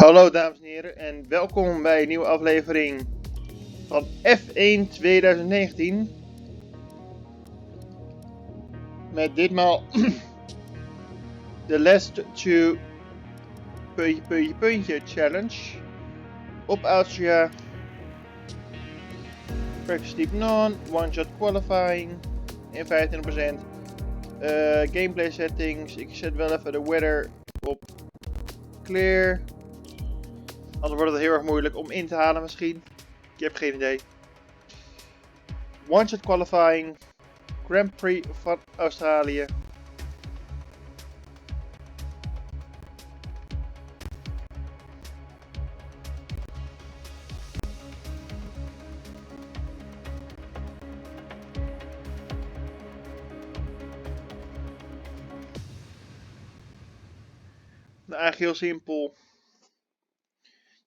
Hallo dames en heren en welkom bij een nieuwe aflevering van F1 2019. Met ditmaal de Last to puntje challenge op Austria. Practice Deep Non, One Shot Qualifying in 25%. Gameplay settings, ik zet wel even de weather op clear. Anders wordt het heel erg moeilijk om in te halen misschien. Ik heb geen idee. One Shot Qualifying, Grand Prix van Australië. Nou, eigenlijk heel simpel.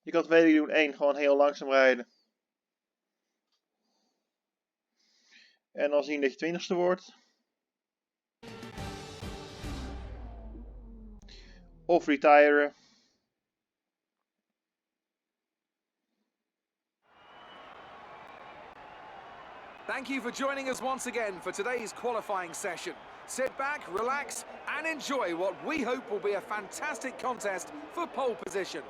Je kan twee dingen doen. 1, gewoon heel langzaam rijden. En dan zien dat je 20ste wordt. Of retiren. Thank you for joining us once again for today's qualifying session. Sit back, relax and enjoy what we hope will be a fantastic contest for pole position.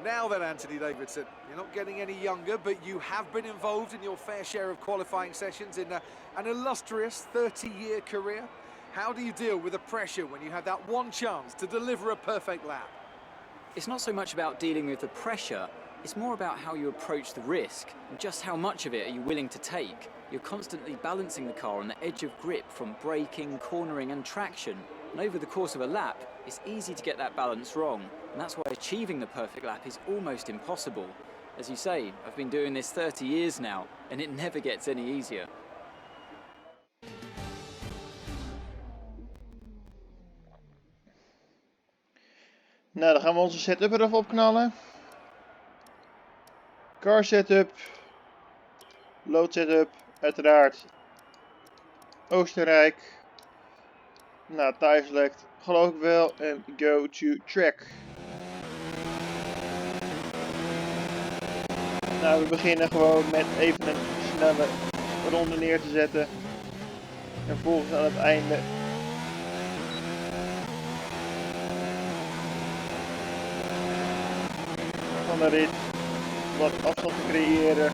Now then, Anthony Davidson, you're not getting any younger, but you have been involved in your fair share of qualifying sessions in an illustrious 30-year career. How do you deal with the pressure when you have that one chance to deliver a perfect lap? It's not so much about dealing with the pressure, it's more about how you approach the risk and just how much of it are you willing to take. You're constantly balancing the car on the edge of grip from braking, cornering and traction. And over the course of a lap, it's easy to get that balance wrong. And that's why achieving the perfect lap is almost impossible. As you say, I've been doing this 30 years now, and it never gets any easier. Nou, dan gaan we onze setup er even opknallen. Car setup. Load setup. Uiteraard. Oostenrijk. Nou, tire select. Geloof ik wel. En go to track. Nou, we beginnen gewoon met even een snelle ronde neer te zetten. En vervolgens aan het einde van de rit wat afstand te creëren.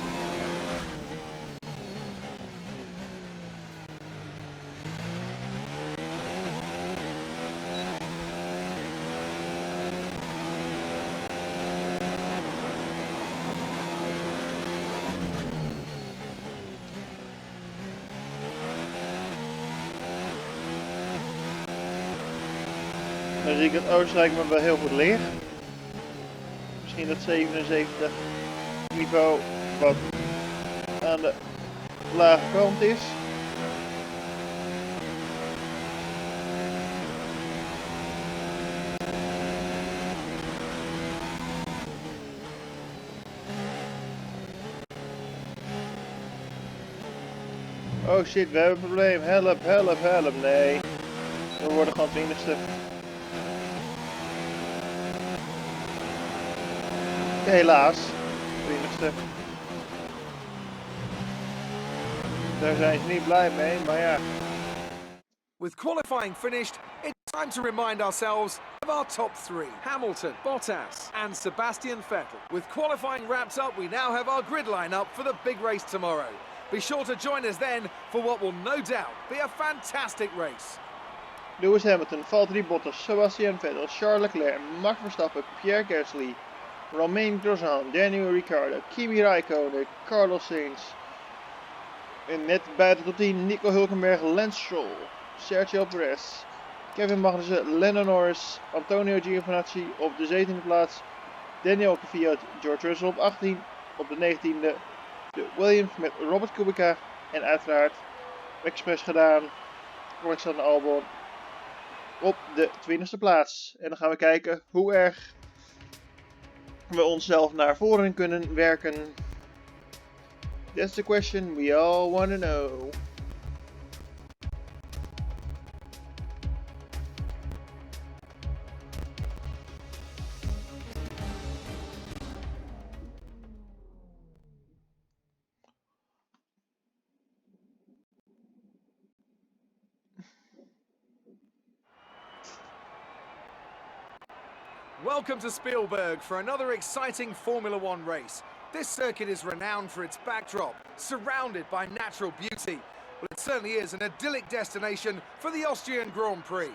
Dan zie ik dat Oostenrijk me wel heel goed ligt. Misschien dat 77 niveau wat aan de lage kant is. Oh shit, we hebben een probleem. Help, help, help. Nee. We worden gewoon 20ste. Helaas. 20ste. Daar zijn ze niet blij mee, maar ja. With qualifying finished, it's time to remind ourselves of our top three. Hamilton, Bottas and Sebastian Vettel. With qualifying wrapped up, we now have our grid line-up for the big race tomorrow. Be sure to join us then for what will no doubt be a fantastic race. Lewis Hamilton, Valtteri Bottas, Sebastian Vettel, Charles Leclerc, Max Verstappen, Pierre Gasly, Romain Grosjean, Daniel Ricciardo, Kimi Räikkönen, Carlos Sainz. En net buiten tot 10 Nico Hülkenberg, Lance Stroll, Sergio Perez, Kevin Magnussen, Lando Norris, Antonio Giovinazzi op de 17e plaats, Daniel Kvyat, George Russell op 18, op de 19e de Williams met Robert Kubica en uiteraard expres gedaan Alexander Albon op de 20e plaats. En dan gaan we kijken hoe erg we onszelf naar voren kunnen werken. That's the question we all want to know. Welcome to Spielberg for another exciting Formula One race. This circuit is renowned for its backdrop, surrounded by natural beauty. Well, it certainly is an idyllic destination for the Austrian Grand Prix.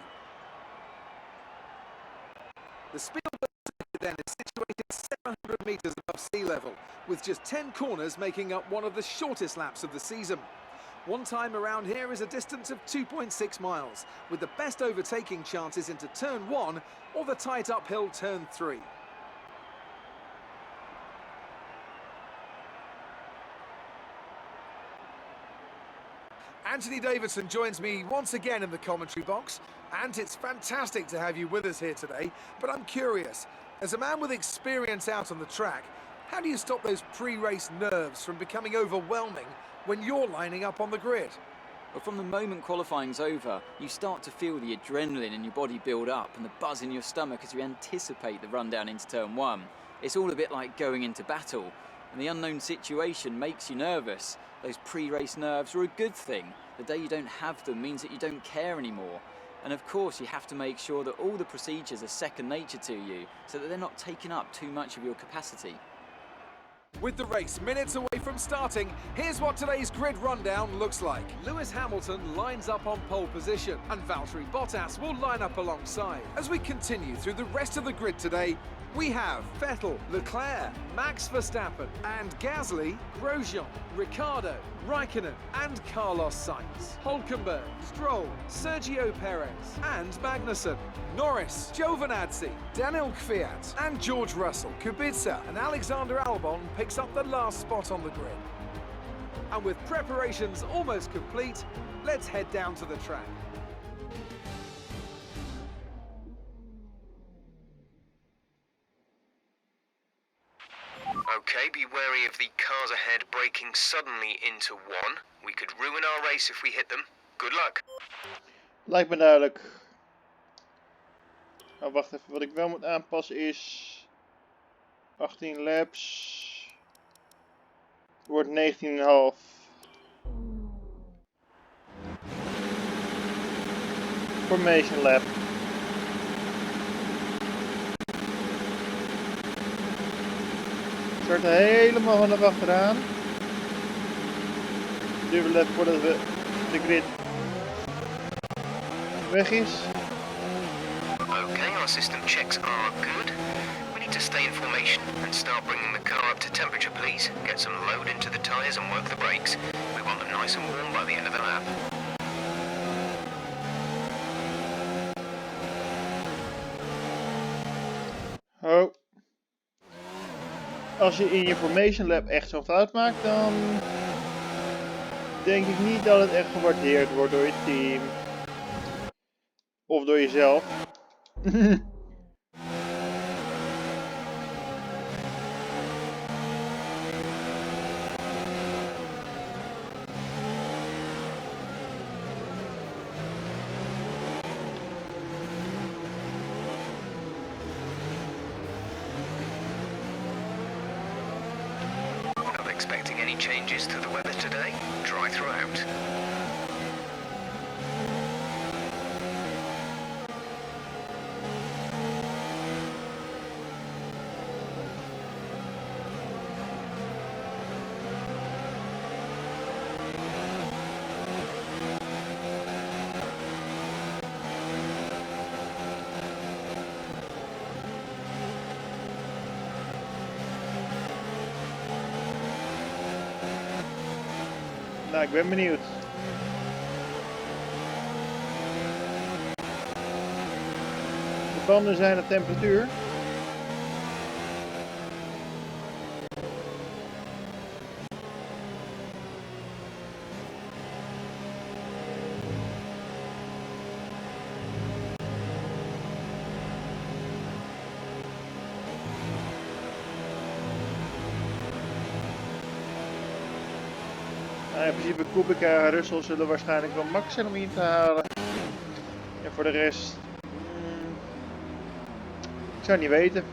The Spielberg circuit then is situated 700 metres above sea level, with just 10 corners making up one of the shortest laps of the season. One time around here is a distance of 2.6 miles, with the best overtaking chances into turn 1 or the tight uphill turn 3. Anthony Davidson joins me once again in the commentary box, and it's fantastic to have you with us here today. But I'm curious, as a man with experience out on the track, how do you stop those pre-race nerves from becoming overwhelming when you're lining up on the grid? Well, from the moment qualifying's over, you start to feel the adrenaline in your body build up and the buzz in your stomach as you anticipate the run down into turn 1. It's all a bit like going into battle, and the unknown situation makes you nervous. Those pre-race nerves are a good thing. The day you don't have them means that you don't care anymore. And of course, you have to make sure that all the procedures are second nature to you, so that they're not taking up too much of your capacity. With the race minutes away from starting, here's what today's grid rundown looks like. Lewis Hamilton lines up on pole position, and Valtteri Bottas will line up alongside. As we continue through the rest of the grid today, we have Vettel, Leclerc, Max Verstappen, and Gasly, Grosjean, Ricciardo, Raikkonen, and Carlos Sainz, Hülkenberg, Stroll, Sergio Perez, and Magnussen, Norris, Giovinazzi, Daniel Kvyat, and George Russell. Kubica and Alexander Albon picks up the last spot on the grid. And with preparations almost complete, let's head down to the track. Okay, be wary of the cars ahead braking suddenly into one. We could ruin our race if we hit them. Good luck. Lijkt me duidelijk. Oh, wacht even, wat ik wel moet aanpassen is 18 laps. Wordt 19,5. Formation lap. Start helemaal vanaf achteraan. Dubbel lap voordat we de grid weg is. Okay, our system checks are good. We need to stay in formation and start bringing the car up to temperature, please. Get some load into the tyres and work the brakes. We want them nice and warm by the end of the lap. Oh. Als je in je formation lap echt zo'n fout maakt, dan denk ik niet dat het echt gewaardeerd wordt door je team. Of door jezelf. Not expecting any changes to the weather today. Dry throughout. Nou, ik ben benieuwd. De banden zijn op temperatuur. In principe Kubica en Russell zullen waarschijnlijk wel max zijn om in te halen. En voor de rest... ik zou niet weten.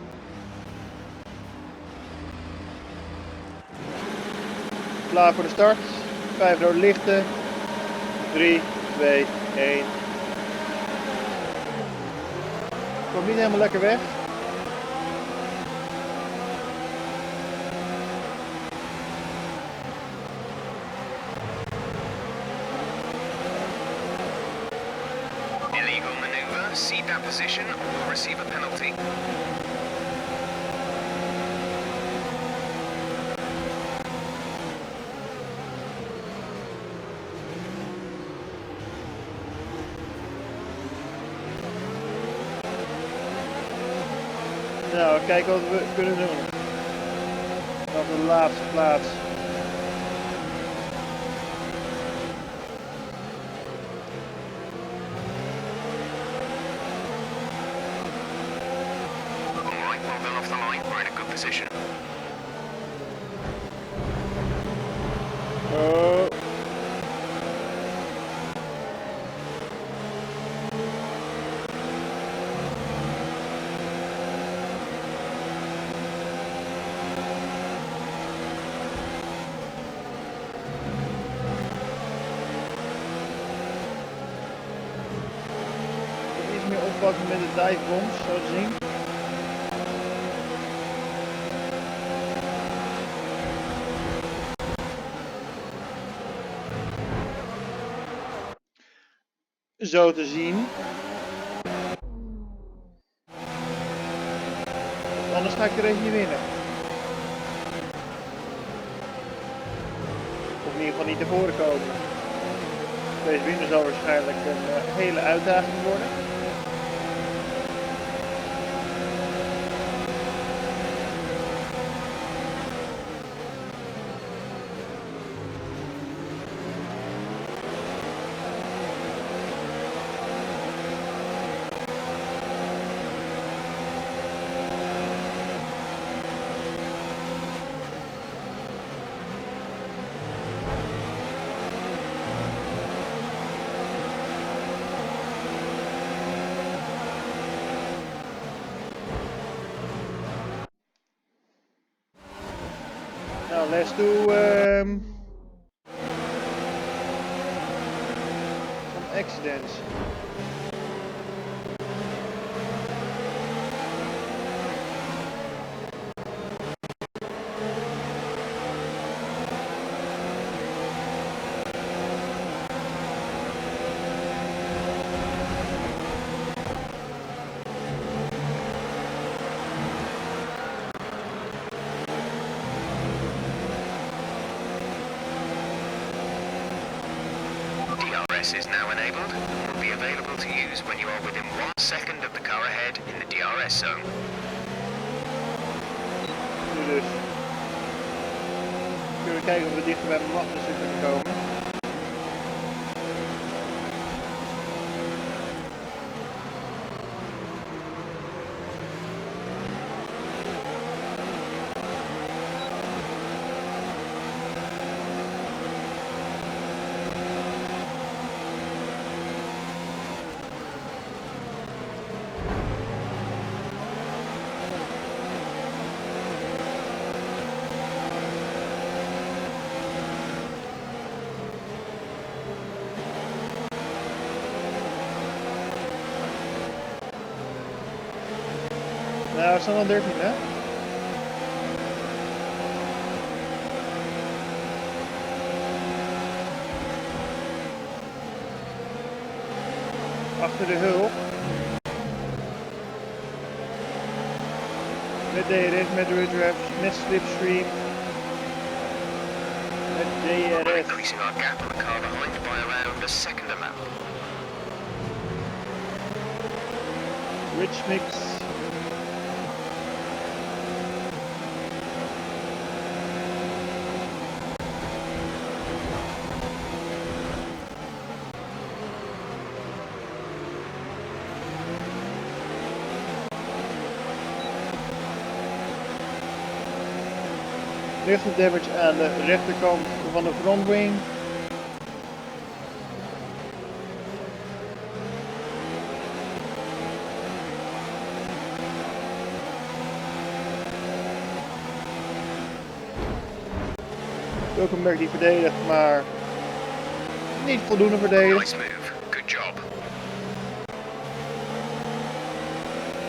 Klaar voor de start. 5 rode lichten. 3, 2, 1. Komt niet helemaal lekker weg. Illegal maneuver, cede that position or receive a penalty. Nou, kijken wat we kunnen doen. Op de laatste plaats. Alright, well done off the line, we're in a good position. Oh. Iets meer oppakken met de divebombs, zo te zien. Zo te zien. Anders ga ik er even niet winnen. Of in ieder geval niet naar voren komen. Deze winnen zal waarschijnlijk een hele uitdaging worden. Now let's do some accidents. DRS is now enabled and will be available to use when you are within 1 second of the car ahead in the DRS zone. Nu dus. Kunnen we kijken of we dichter bij Magnussen kunnen komen. Nou, we staan al 13, hè? Achter de hulp. Met DRS, met redraft, met slipstream. Met We're DRS. increasing our gap on the car behind by around a second a lap. Rich mix. Lichte damage aan de rechterkant van de frontwing. Hulkenberg die verdedigt, maar niet voldoende verdedigt. Nice move. Good job.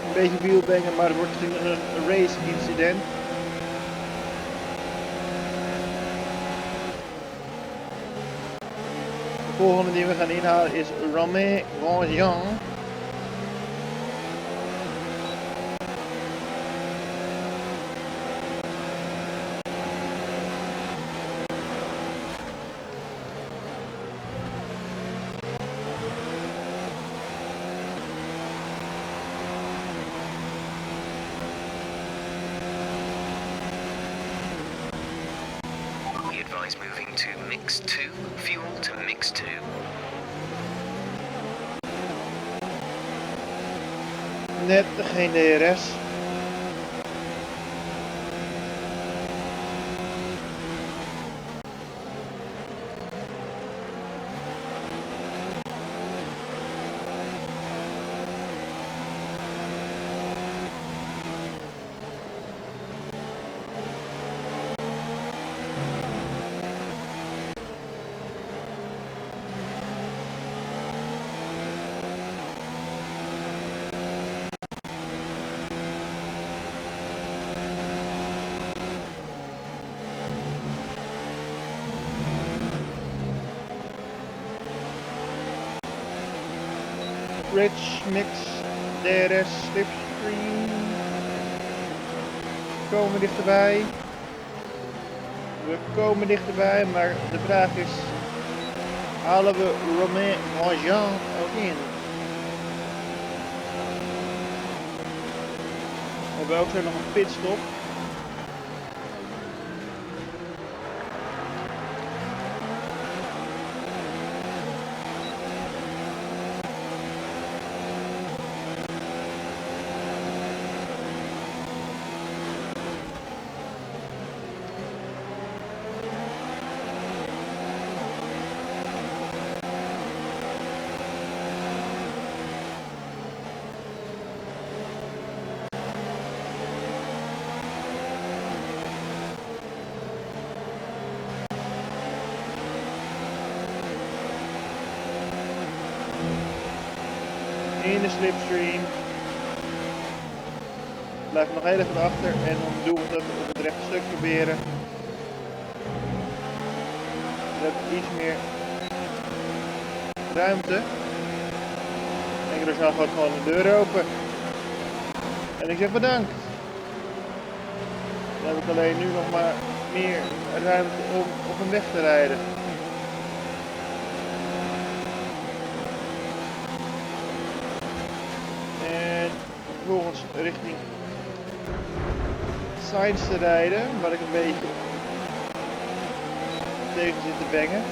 Een beetje wielbengen, maar het wordt natuurlijk een race incident. De volgende die we gaan inhalen is Romain Grosjean. We advise moving to mix 2, fuel to mix 2. Net geen DRS. Rich mix DRS slipstream. We komen dichterbij. We komen dichterbij, maar de vraag is: halen we Romain Grosjean ook in? We hebben ook zo nog een pitstop. In de slipstream. Blijf nog heel even achter en dan doen we het op het rechte stuk proberen. We hebben iets meer ruimte. En er staat gewoon de deur open. En ik zeg bedankt. Dan heb ik alleen nu nog maar meer ruimte om op een weg te rijden. Vervolgens richting Sainz te rijden, waar ik een beetje tegen zit te bengen.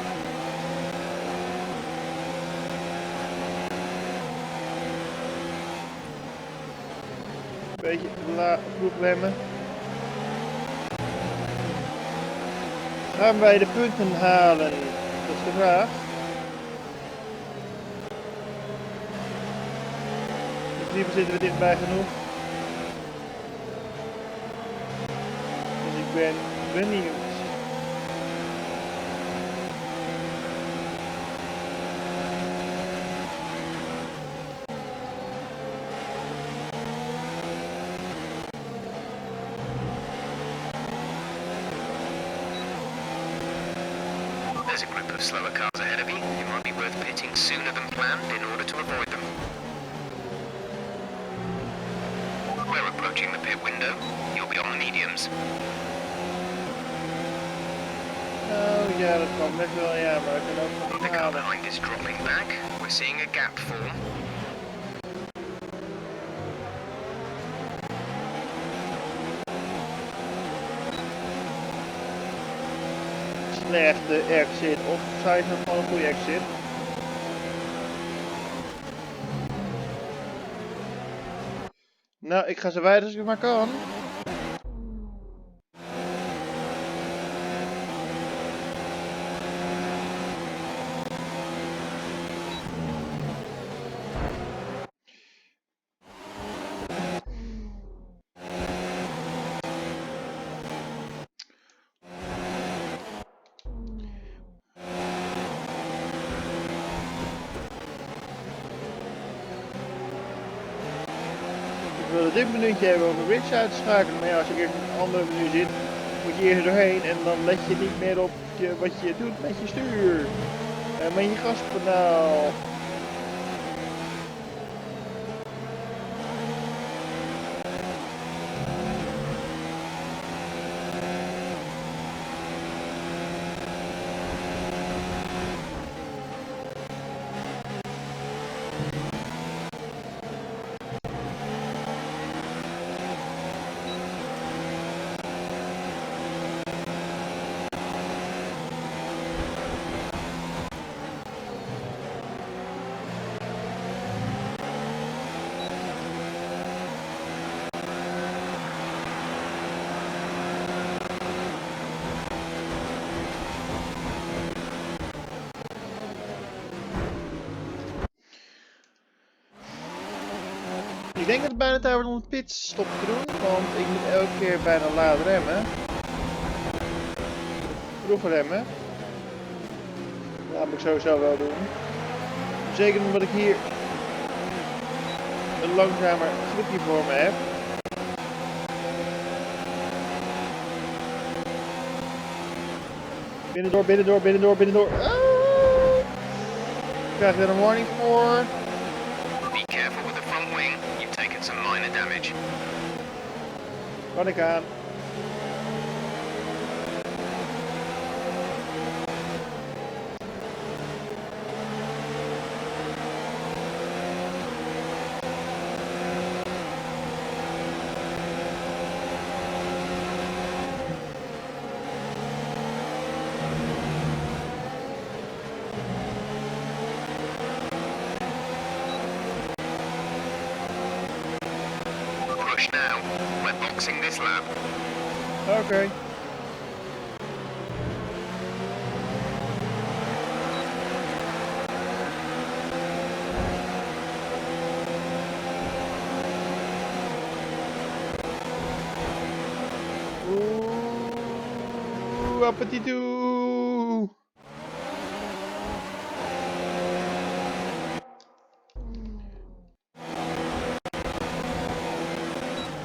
Een beetje vroeg remmen. Gaan wij de punten halen? Dat is de vraag. Liever zitten we dichtbij genoeg. Dus ik ben benieuwd. There's a group of slower cars ahead of you. It might be worth pitting sooner than planned in order to avoid them. We're approaching the pit window. You'll be on the mediums. Oh ja, dat kan best wel, ja, maar ik kan ook nog The niet car halen. behind is dropping back. We're seeing a gap form. Slechte exit, of zij is nog gewoon een goede exit. Nou, ik ga zo wijd als ik maar kan. Op dit minuutje hebben we om de bridge uit te schakelen. Maar ja, als je eerst in een andere menu zit, moet je eerst doorheen. En dan let je niet meer op wat je doet met je stuur. En met je gaspedaal. Ik denk dat het bijna tijd wordt om een pitstop te doen, want ik moet elke keer bijna laat remmen. Vroeg remmen. Dat moet ik sowieso wel doen. Zeker omdat ik hier een langzamer groepje voor me heb. Binnendoor, binnendoor, binnendoor, binnendoor. Ah! Krijg je er een warning voor? Be careful with the front wing. You've taken some minor damage. Kan ik aan. Push now. We're boxing this lap. Oké. Oeh, appetitoe.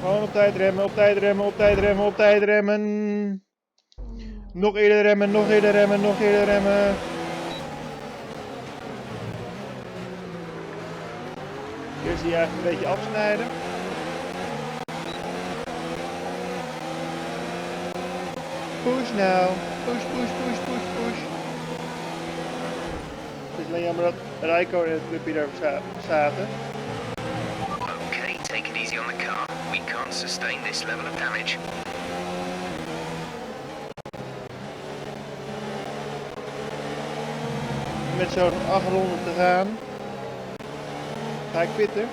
Gewoon op tijd remmen, op tijd remmen, op tijd remmen, op tijd remmen. Nog eerder remmen, nog eerder remmen, nog eerder remmen. Eerst die eigenlijk een beetje afsnijden. Push nou. Push, push, push, push, push. Het is alleen jammer dat Rijko en het clubje daar zaten. Okay, take it easy on the car. We can't sustain this level of damage. Met zo'n 8 ronden te gaan. Ga ik pitten.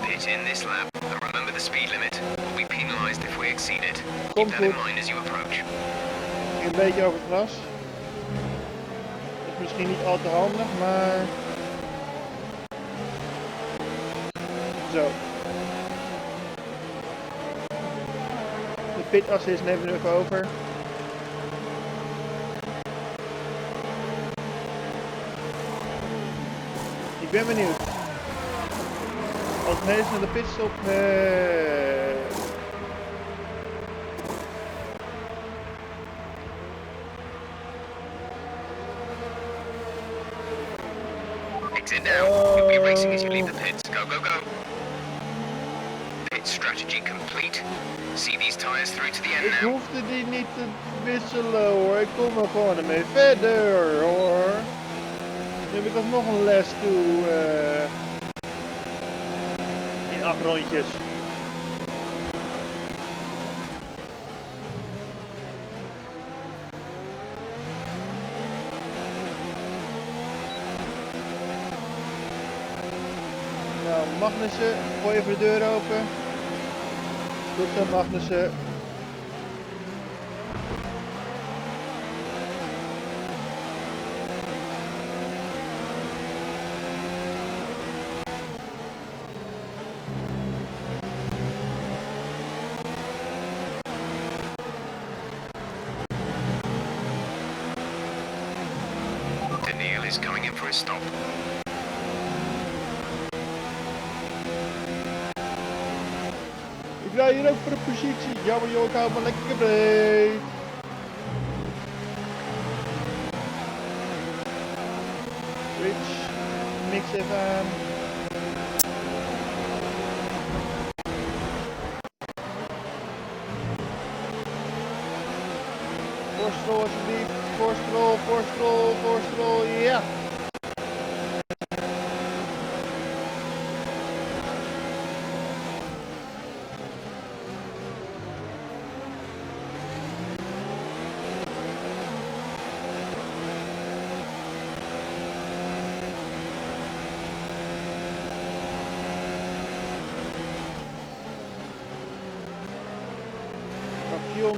Pit in this lap, and remember the speed limit. We'll be penalised if we exceed it. Keep Komt that in goed. mind as you approach. Een beetje over het gras. Dat is misschien niet al te handig, maar... Zo. De pit assist nemen we even over. Ik ben benieuwd. Als mensen naar de pitstop... Exit now. You'll be racing as you leave the pits. Go, go, go. Pit strategy complete. See these tyres through to the end Ik now. hoefde die niet te wisselen hoor, ik kom er gewoon ermee verder hoor. Nu heb ik alsnog een les toe in 8 rondjes. Nou, Magnussen, gooi even de deur open. Goed zo, Magnussen. Daniil is coming in for a stop. Ja, hier ook voor de positie. Jammer joh, ik hou maar lekker breed. Rich, mix even aan. Voorstrool alsjeblieft. Voorstrool, ja.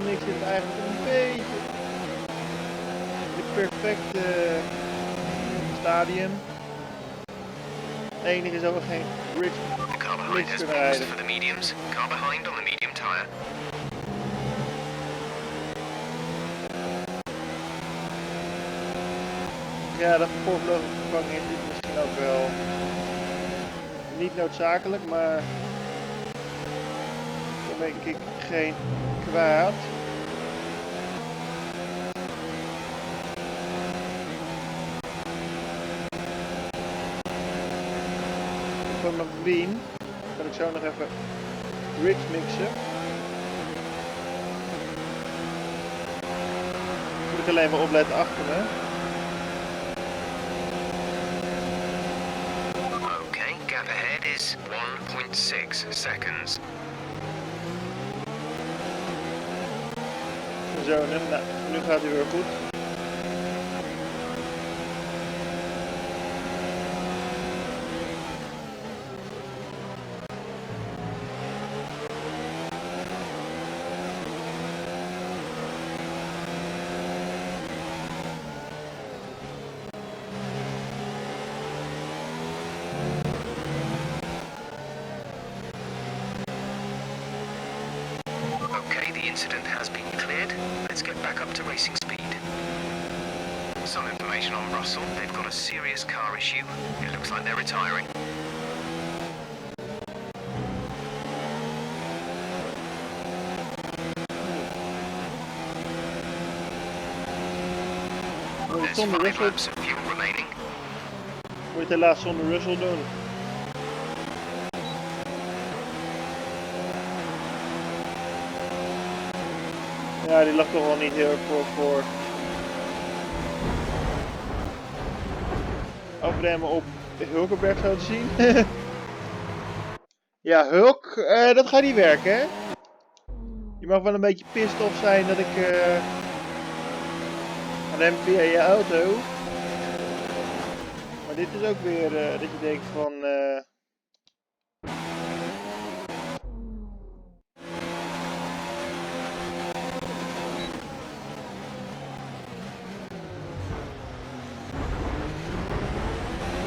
Mix zit eigenlijk een beetje in het perfecte stadium. Het enige is dat we geen rich The car behind mix has kunnen paused rijden. for the mediums. Car behind on the medium tyre. Ja, dat voorvleugelvervanging is misschien ook wel niet noodzakelijk, maar dan denk ik geen kwaad. Van mijn Bean kan ik zo nog even rich mixen. Moet ik alleen maar opletten achter me. Okay, gap ahead is 1.6 seconds. Zo, nou, nu gaat hij weer goed. Okay, the incident has been cleared. Let's get back up to racing speed. Some information on Russell. They've got a serious car issue. It looks like they're retiring. Moet je het There's zonder 5 Russell, laps of fuel remaining. moet je het helaas zonder Russell doen. Ja, die lag toch wel niet heel erg voor. Afremmen op Hulkenberg zou te zien. Ja, Hulk, dat gaat niet werken, hè? Je mag wel een beetje pissed off zijn dat ik rem via je auto. Maar dit is ook weer dat je denkt van...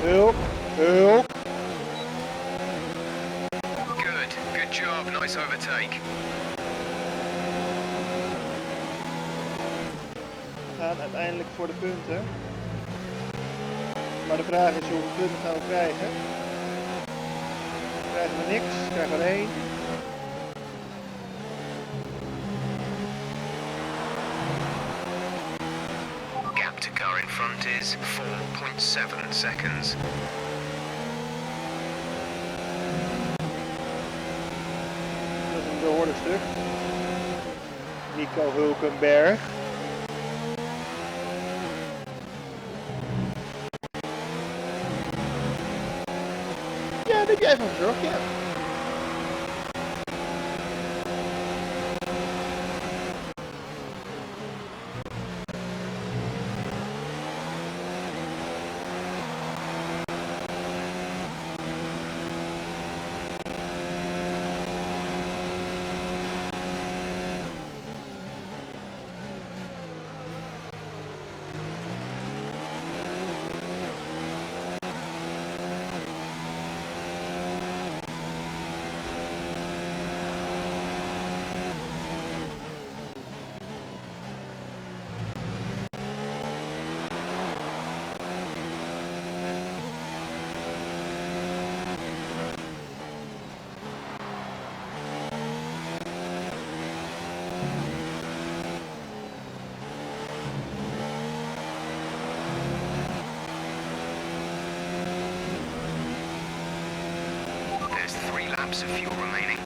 Hulk. Good job, nice overtake. Gaat uiteindelijk voor de punten. Maar de vraag is hoeveel punten gaan we krijgen. Krijgen we niks, krijgen we 1. Gap to car in front is 4.7 seconds. Dat is een behoorlijk stuk. Nico Hulkenberg. Ja, daar heb jij van gezorgd, ja. laps of fuel remaining.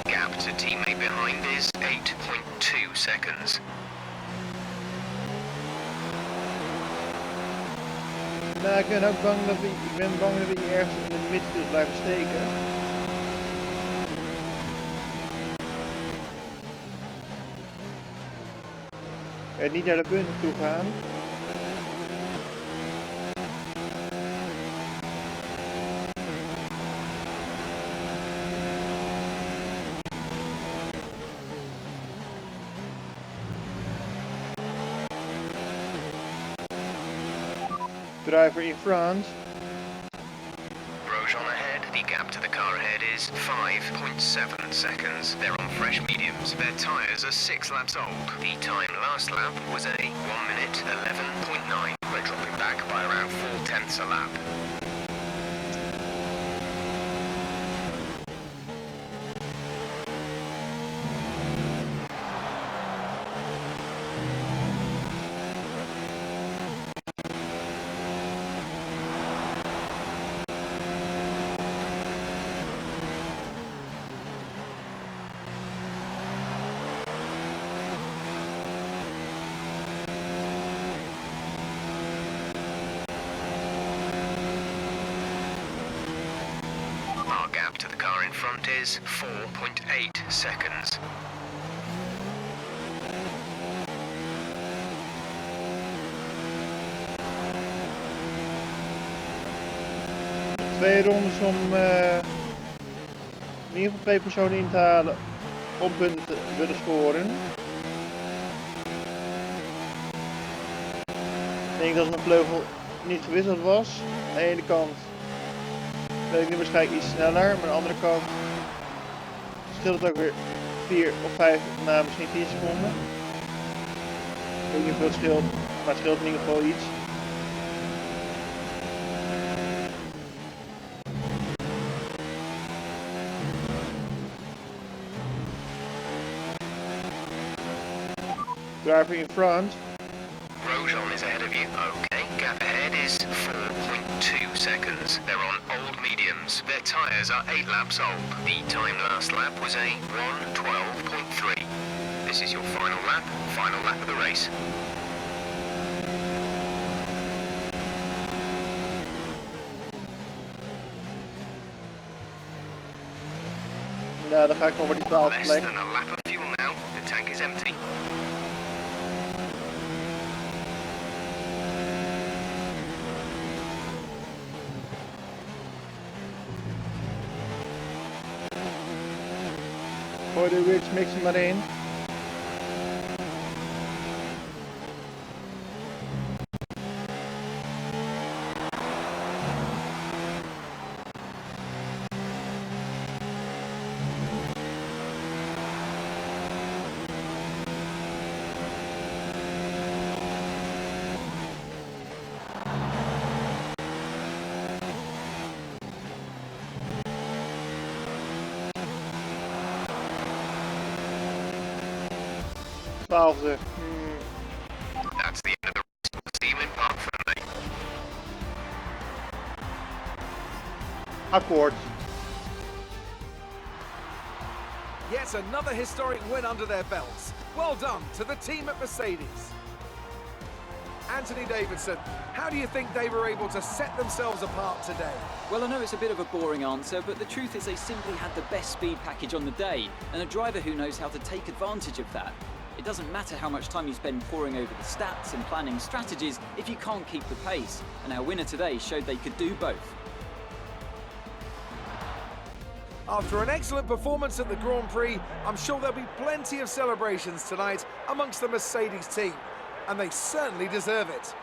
Gap to teammate behind is 8.2 seconds. Nou, ik ben ook bang dat we ergens in de midfield blijven steken. En niet naar de punten toe gaan. Driver in front. Grosjean ahead. The gap to the car ahead is 5.7 seconds. They're on fresh mediums. Their tyres are 6 laps old. The time last lap was a 1 minute 11.9. We're dropping back by around 4/10ths a lap. Our gap to the car in front is 4.8 seconds. Twee rondes om in ieder geval 2 personen in te halen om punten te willen scoren. Ik denk dat mijn vleugel niet gewisseld was. Aan de ene kant ben ik nu waarschijnlijk iets sneller, maar aan de andere kant scheelt het ook weer 4 of 5, nou misschien 10 seconden. Ik weet niet hoeveel het scheelt, maar het scheelt in ieder geval iets. Driver in front. Grosjean is ahead of you. Okay, gap ahead is 4.2 seconds. They're on old mediums. Their tyres are 8 laps old. The time last lap was a 1:12.3. This is your final lap of the race. Nou, dan ga ik nog voor die 12 Less plek. than a lap of fuel now. The tank is empty. Gooi de rich mix er maar in. Twaalfde. That's the end of the race. We'll see you in park for the day. Akkoord. Yet another historic win under their belts. Well done to the team at Mercedes. Anthony Davidson, how do you think they were able to set themselves apart today? Well, I know it's a bit of a boring answer, but the truth is they simply had the best speed package on the day, and a driver who knows how to take advantage of that. It doesn't matter how much time you spend poring over the stats and planning strategies if you can't keep the pace, and our winner today showed they could do both. After an excellent performance at the Grand Prix, I'm sure there'll be plenty of celebrations tonight amongst the Mercedes team, and they certainly deserve it.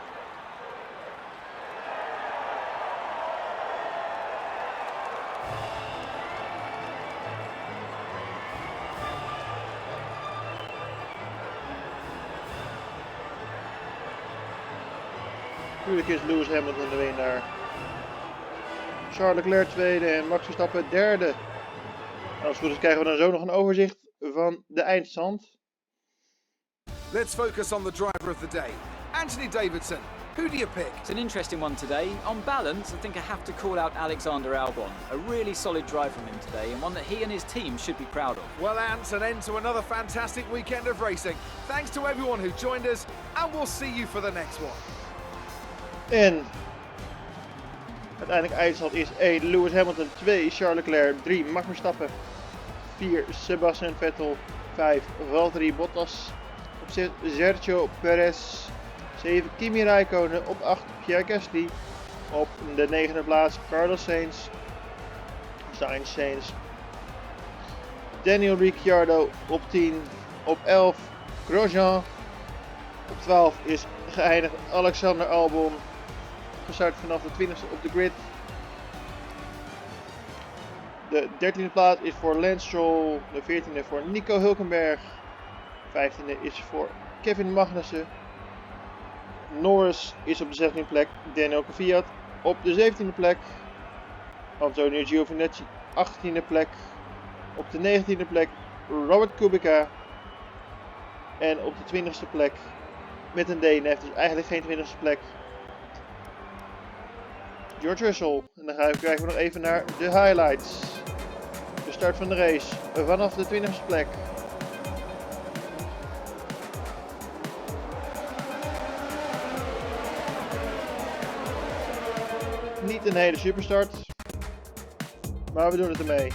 Natuurlijk is Lewis Hamilton de winnaar. Charles Leclerc tweede en Max Verstappen derde. Als het goed is krijgen we dan zo nog een overzicht van de eindstand. Let's focus on the driver of the day. Anthony Davidson, who do you pick? It's an interesting one today. On balance, I think I have to call out Alexander Albon. A really solid drive from him today, and one that he and his team should be proud of. Well, Ant, an end to another fantastic weekend of racing. Thanks to everyone who joined us, and we'll see you for the next one. En uiteindelijk eindstand is 1 Lewis Hamilton, 2 Charles Leclerc, 3 Max Verstappen, 4 Sebastian Vettel, 5 Valtteri Bottas, op 6 Sergio Perez, 7 Kimi Räikkönen, op 8 Pierre Gasly, op de 9e plaats Carlos Sainz, Daniel Ricciardo op 10, op 11 Grosjean, op 12 is geëindigd Alexander Albon, gestart vanaf de 20e op de grid. De 13e plaats is voor Lance Stroll, de 14e voor Nico Hülkenberg, 15e is voor Kevin Magnussen. Norris is op de 16e plek, Daniel Kvyat op de 17e plek, Antonio Giovinazzi 18e plek, op de 19e plek Robert Kubica en op de 20e plek met een DNF, dus eigenlijk geen 20e plek, George Russell. En dan kijken we nog even naar de highlights. De start van de race vanaf de 20e plek. Niet een hele superstart, maar we doen het ermee.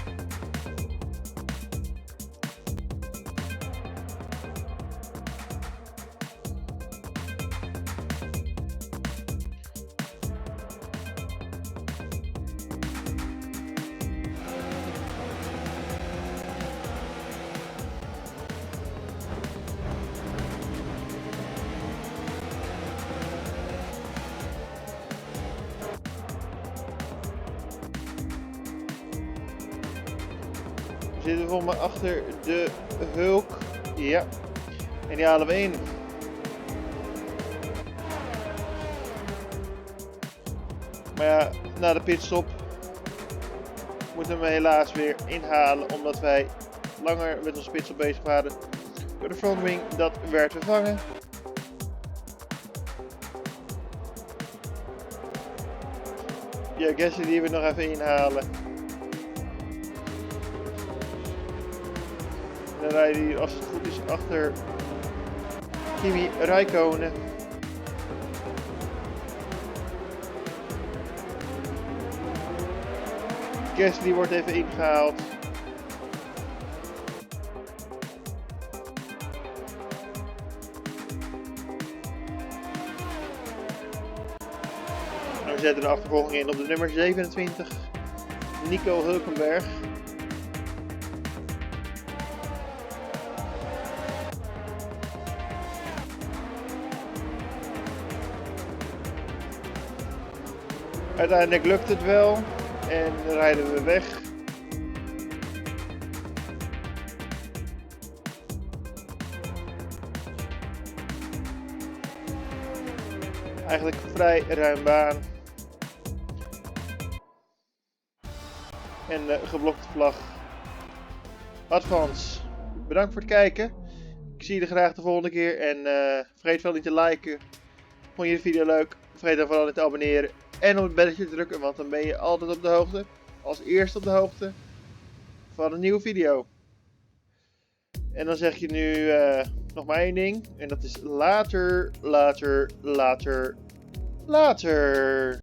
We zitten volgens mij achter de Hulk. Ja. En die halen we in. Maar ja, na de pitstop moeten we hem helaas weer inhalen. Omdat wij langer met onze pitstop bezig waren. Door de frontwing, dat werd vervangen. Ja, Gasly die we nog even inhalen. Dan rijden die, als het goed is, achter Kimi Räikkönen. Gasly wordt even ingehaald. En we zetten de achtervolging in op de nummer 27, Nico Hülkenberg. Uiteindelijk lukt het wel en dan rijden we weg. Eigenlijk vrij ruim baan. En geblokte vlag. Advance. Bedankt voor het kijken. Ik zie je graag de volgende keer en vergeet wel niet te liken. Vond je de video leuk? Vergeet dan vooral niet te abonneren. En op het belletje te drukken, want dan ben je altijd op de hoogte, als eerste op de hoogte, van een nieuwe video. En dan zeg je nu nog maar één ding, en dat is later.